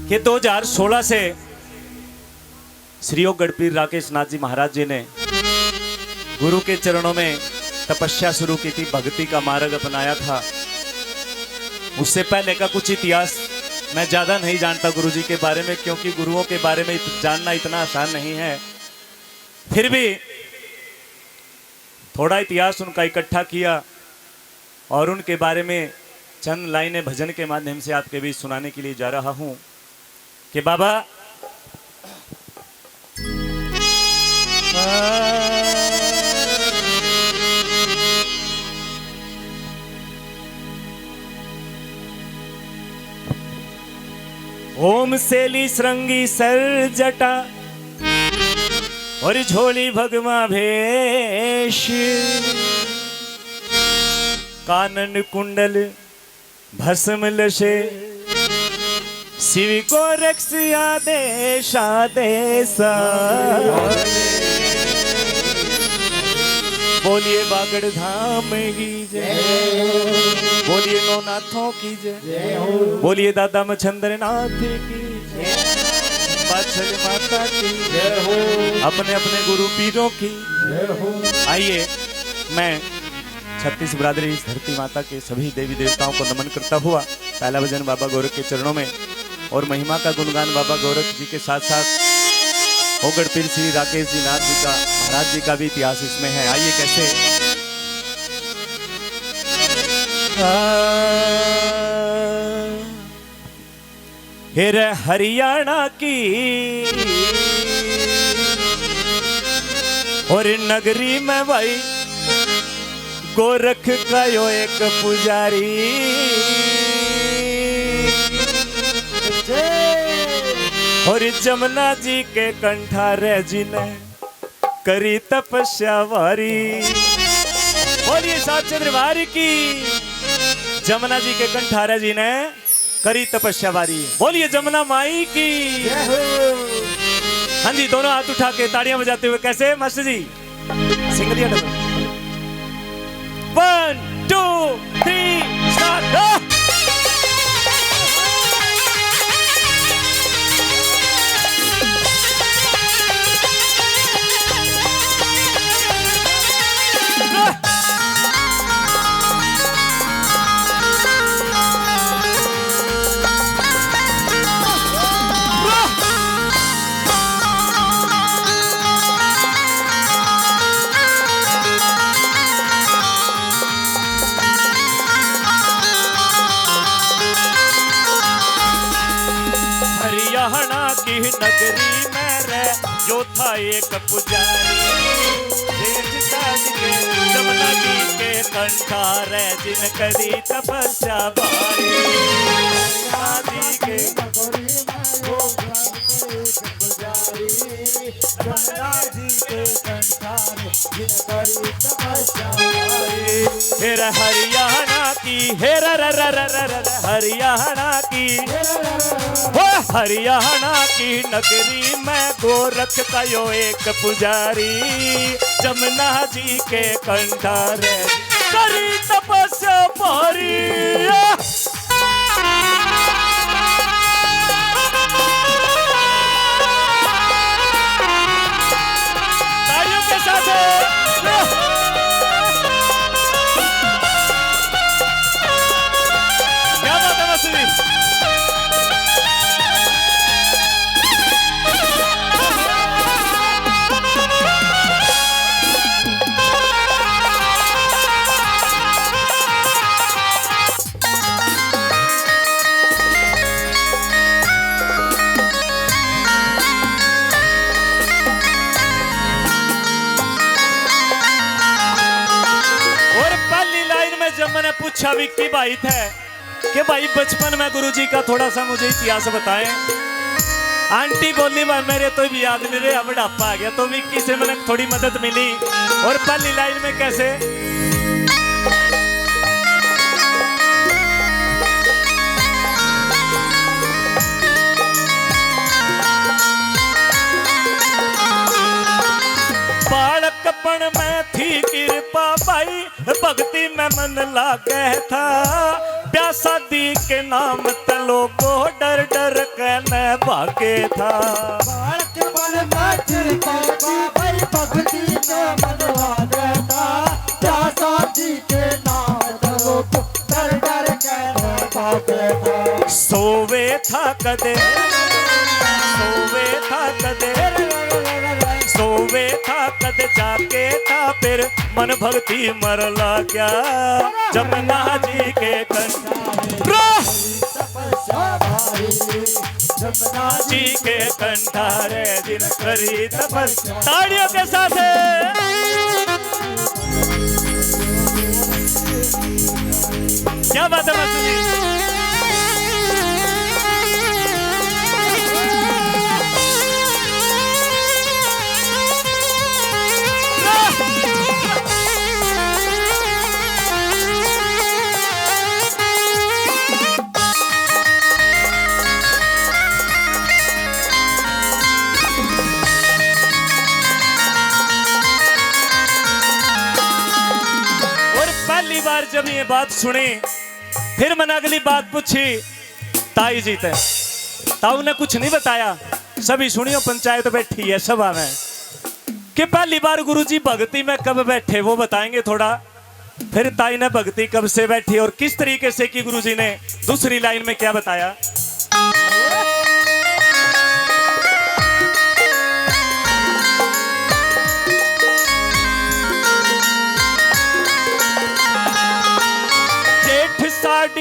कि 2016 से श्री योग गढ़पीर राकेश नाथ जी महाराज जी ने गुरु के चरणों में तपस्या शुरू की थी, भक्ति का मार्ग अपनाया था। उससे पहले का कुछ इतिहास मैं ज्यादा नहीं जानता गुरु जी के बारे में, क्योंकि गुरुओं के बारे में जानना इतना आसान नहीं है। फिर भी थोड़ा इतिहास उनका इकट्ठा किया और उनके बारे में चंद लाइनें भजन के माध्यम से आपके बीच सुनाने के लिए जा रहा हूं कि बाबा ओम सेली श्रृंगी सर जटा और झोली भगवा भेष, कानन कुंडल भस्म लशे, शिव को रक्ष आदेश आदेशा। बोलिए बागड़ धाम की जय, बोलिए नौनाथों की जय, बोलिए दादा मछंदर नाथ की जय, बाछल माता की जय हो, अपने अपने गुरु पीरों की जय हो। आइए मैं छत्तीस बिरादरी इस धरती माता के सभी देवी देवताओं को नमन करता हुआ पहला भजन बाबा गोरख के चरणों में और महिमा का गुणगान बाबा गोरख जी के साथ साथ गढ़पीर श्री राकेश जी नाथ जी का महाराज जी का भी इतिहास इसमें है। आइए कैसे फिर हरियाणा की और नगरी में भाई गोरख का यो एक पुजारी, और जमुना जी के कंठारे जी ने करी तपस्या वारी। बोलिए सातचंद्र वारी की, जमुना जी के कंठारे जी ने करी तपस्या वारी। बोलिए जमुना माई की। हाँ जी, दोनों हाथ उठा के ताड़ियां बजाते हुए कैसे मास्टर जी सिंगलिया डबल 1 2 3 स्टार्ट। हरियाणा की नगरी में रह जो था एक पुजारी, जमुना जी के कंठारे जिन करी तपस्या भारी। जी के हरियाणा की हरियाणा की हरियाणा की नगरी में गोरख का यो एक पुजारी, जमुना जी के कंठारे करी तपस्या भारी। तालियों के साथ क्या बात है मसूरी। जब मैंने पूछा विक्की भाई थे कि भाई बचपन में गुरुजी का थोड़ा सा मुझे इतिहास बताएं, आंटी बोली भाई मेरे तो भी याद नहीं रहे, बुढ़ापा आ गया। तो विक्की से मैंने थोड़ी मदद मिली और पहली लाइन में कैसे बालकपन में थी कृपा भाई, भक्ति में मन लागे था, प्यासा दी के नाम तलो को डर डर कहने भागे था। बालक मन में चिरके बाबा भक्ति में मनवा देता, प्यासा जी के नाम धरो डर डर के भागे था। सोवे था कदे, सोवे था कदे, सोवे था कदे जाके था फिर मन भक्ति मरला क्या। जमुना जी के जमुना जी के कंठारे दिन करी तपस्या। ताड़ियों के साथ क्या बात है मास्टर जी। बार जब ये बात सुनी फिर मैंने अगली बात पूछी ताई जी से। ताऊ ने कुछ नहीं बताया, सभी सुनियो पंचायत बैठी है सभा में कि पहली बार गुरुजी भक्ति में कब बैठे वो बताएंगे थोड़ा। फिर ताई ने भक्ति कब से बैठी और किस तरीके से की गुरुजी ने दूसरी लाइन में क्या बताया।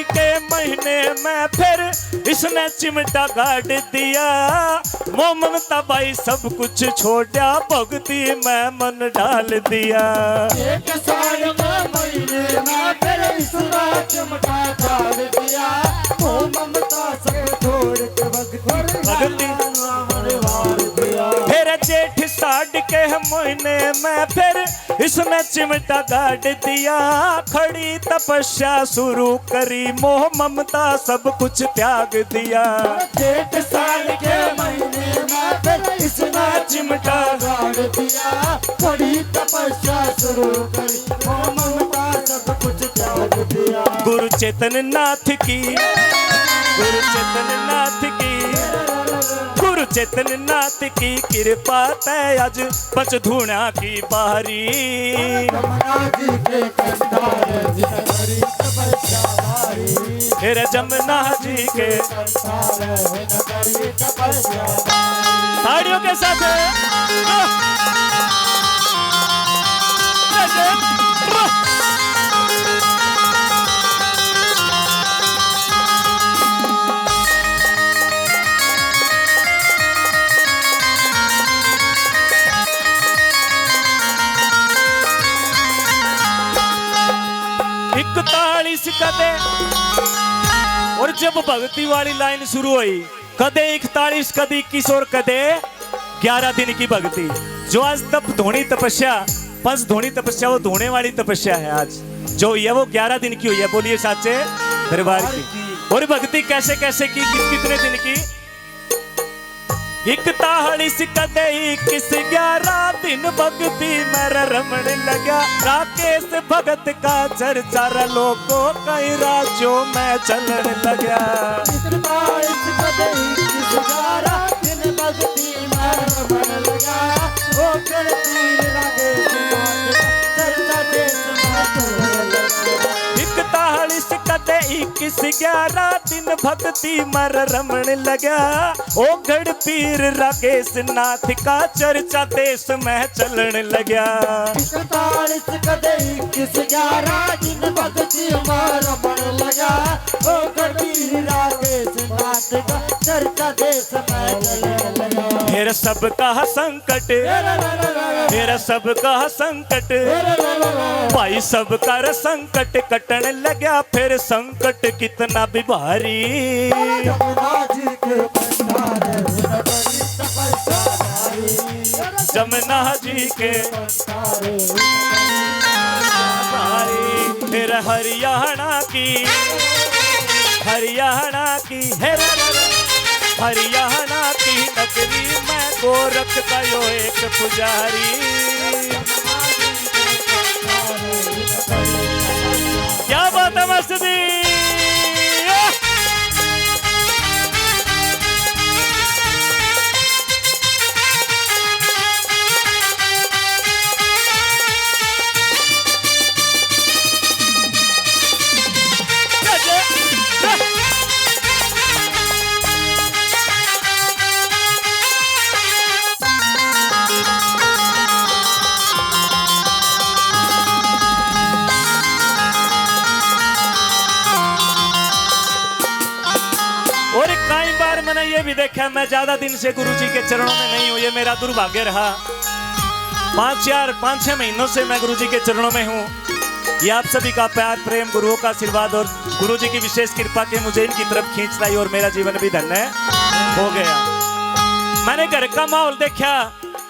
के महीने में फिर इसने चिमटा गाड़ दिया, वो ममता बाई सब कुछ छोड़ा भक्ति में मन डाल दिया। एक साल के महीने में फिर इसने चिमटा गाड़ दिया, वो ममता सब छोड़ के भक्ति फिर जेठ साढ़ के महीने में फिर इसने चिमटा गाड़ दिया, खड़ी तपस्या शुरू करी मोह ममता सब कुछ त्याग दिया। जेठ साल के महीने में फिर इसने चिमटा गाड़ दिया, खड़ी तपस्या शुरू करी मोह ममता सब कुछ त्याग दिया। गुरु चेतन नाथ की, गुरु चेतन नाथ की, गुरु चेतन नाथ की कृपा तय आज बच धूना की बारी। फिर जमुना जी के ताड़ियों के साथ कदे। और जब भक्ति वाली लाइन शुरू हुई कदे 41 कदे 21 और कदे 11 दिन की भक्ति। जो आज तब धोनी तपस्या पंच धोनी तपस्या वो धोने वाली तपस्या है आज जो ये वो 11 दिन की हुई है। बोलिए साचे दरबार की। और भक्ति कैसे कैसे की कितने दिन की। 41 कदे 21 11 दिन भक्ति मेरा रमण लगा। राकेश भगत का चर्चा लोगों कई राज्यों में चलन लगा। 41 कदे 21 11 दिन भक्ति मेरा रमण लगा। ओ करती राकेश चर्चा देश में चलन लगा। 41 कदे 21 11 दिन भक्ति मर रमण लगा। ओ गढ़ पीर राकेश नाथ का चर्चा देश में चलन लगा। 41 कदे 21 11 दिन भक्ति मर रमण लगा। ओ गढ़ पीर राकेश नाथ का चर्चा देश में चलन लगा। फिर सबका संकट, फिर सबका संकट भाई सबका संकट कटने लगा। फिर संकट कितना भी भारी। जमुना जी के फिर हरियाणा की, हरियाणा की हरियाणा की नगरी में गोरख का यो एक पुजारी। क्या बात है मस्ती। और कई बार मैंने ये भी देखा, मैं ज्यादा दिन से गुरु जी के चरणों में नहीं हूं, ये मेरा दुर्भाग्य रहा। 5-6 महीनों से मैं गुरु जी के चरणों में हूं। ये आप सभी का प्यार, प्रेम, गुरुओं का आशीर्वाद और गुरु जी की विशेष कृपा के मुझे इनकी तरफ खींच रही और मेरा जीवन भी धन्य हो गया। मैंने घर का माहौल देखा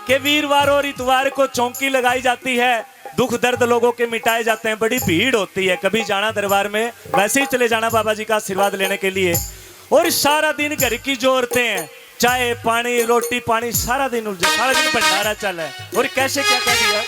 कि वीरवार और इतवार को चौकी लगाई जाती है, दुख दर्द लोगों के मिटाए जाते हैं, बड़ी भीड़ होती है। कभी जाना दरबार में, वैसे ही चले जाना बाबा जी का आशीर्वाद लेने के लिए। और सारा दिन घर की जो औरतें हैं, चाय पानी रोटी पानी, सारा दिन उलझे, सारा दिन भंडारा चल है। और कैसे क्या कह दिया,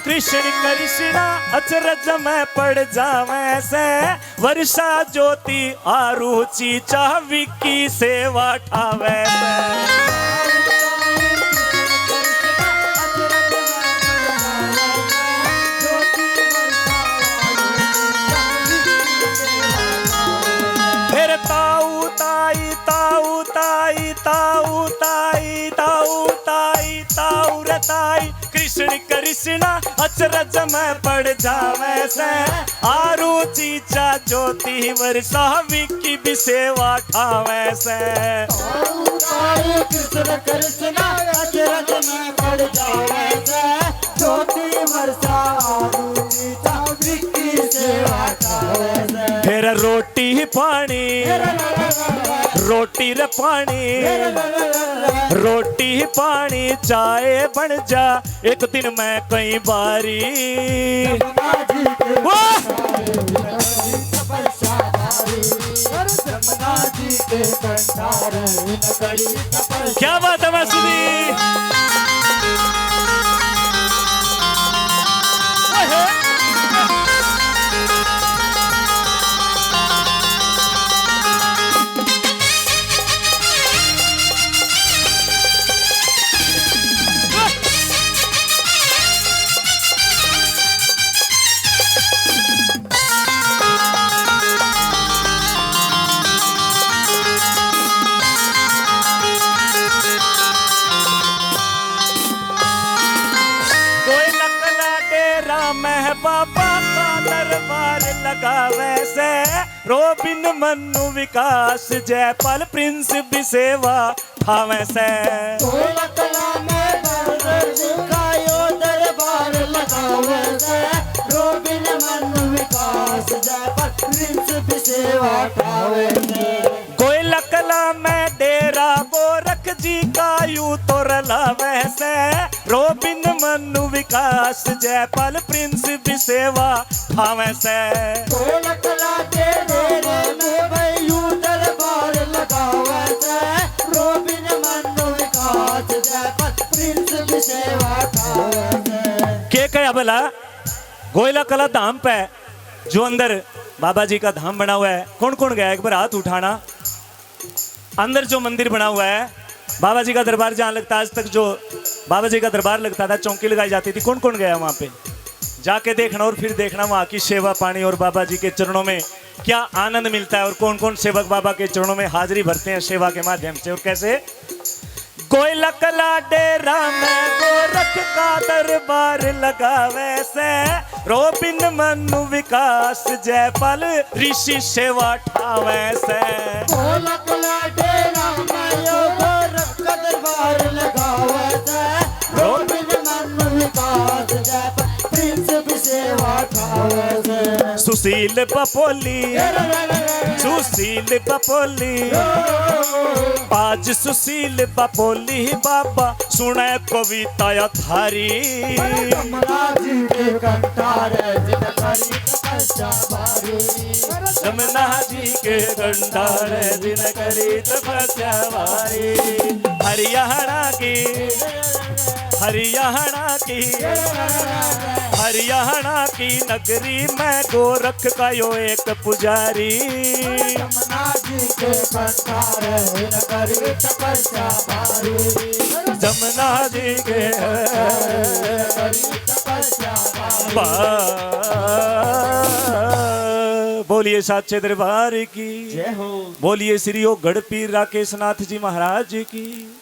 कृष्ण कृष्णा अचरज में पड़ जावे से, वर्षा ज्योति आरुचि चाहवी की सेवा ठावे से। फिर ताऊ ताई ताऊ ताई ताऊ ताई ताऊ ताई ताऊ रताई, कृष्ण कृष्णा अचरज में पड़ जावे से, आरुचि चा ज्योति वर्षा विकी भी सेवा ठावे से। कृष्ण कृष्णा अचरज में पड़ जावे से, ज्योति वर्षा आरुचि चा विकी सेवा ठावे से। फिर रोटी पानी रोटी रे पानी, रोटी पानी चाय बन जा, एक दिन मैं कई बारी। क्या बात है मसूदी, बाबा का दरबार लगावे से, रोबिन मनु विकास जयपाल प्रिंस भी सेवा ठावे से। दरबार लगावे से, रोबिन मनु विकास जयपाल प्रिंस भी सेवा ठावे से। कोयला कला में डेरा गोरख जी का यूं तो रलावे से, रोबिन मनु विकास जयपाल प्रिंस भी सेवा ठावे से। कोयला कला के डेरे में भाई यूं दरबार लगावे से, रोबिन मनु विकास जयपाल प्रिंस भी सेवा ठावे से। के कया भला गोयला कला धाम पे जो अंदर बाबा जी का धाम बना हुआ है, कौन कौन गया एक बार हाथ उठाना। अंदर जो मंदिर बना हुआ है, बाबा जी का दरबार जहाँ लगता है, आज तक जो बाबा जी का दरबार लगता था, चौकी लगाई जाती थी, कौन कौन गया वहाँ पे जाके देखना और फिर देखना वहाँ की सेवा पानी और बाबा जी के चरणों में क्या आनंद मिलता है और कौन कौन सेवक बाबा के चरणों में हाजिरी भरते हैं सेवा के माध्यम से। और कैसे कोयला कला डेरा में गोरख का दरबार लगावे से, रोबिन मनु विकास जयपाल ऋषि सेवा ठावे से। कोयला कला डेरा में गोरख का दरबार लगावे से, रोबिन मनु विकास जयपाल प्रिंस भी सेवा ठावे से। सुशील बपोली सुशील बपोली, आज सुशील बपोली बाबा सुने कविता थारी। जमुना जी के कंठारे दिन करी तपस्या भारी। हरियाणा की हरियाणा की नगरी में गोरख का यो एक पुजारी। जमुना जी के भंडार नगरी तपस्या भारी। जमुना जी के तपस्या बोलिए साचे दरबार की जय हो। बोलिए श्री ओ गढ़पीर राकेश नाथ जी महाराज की।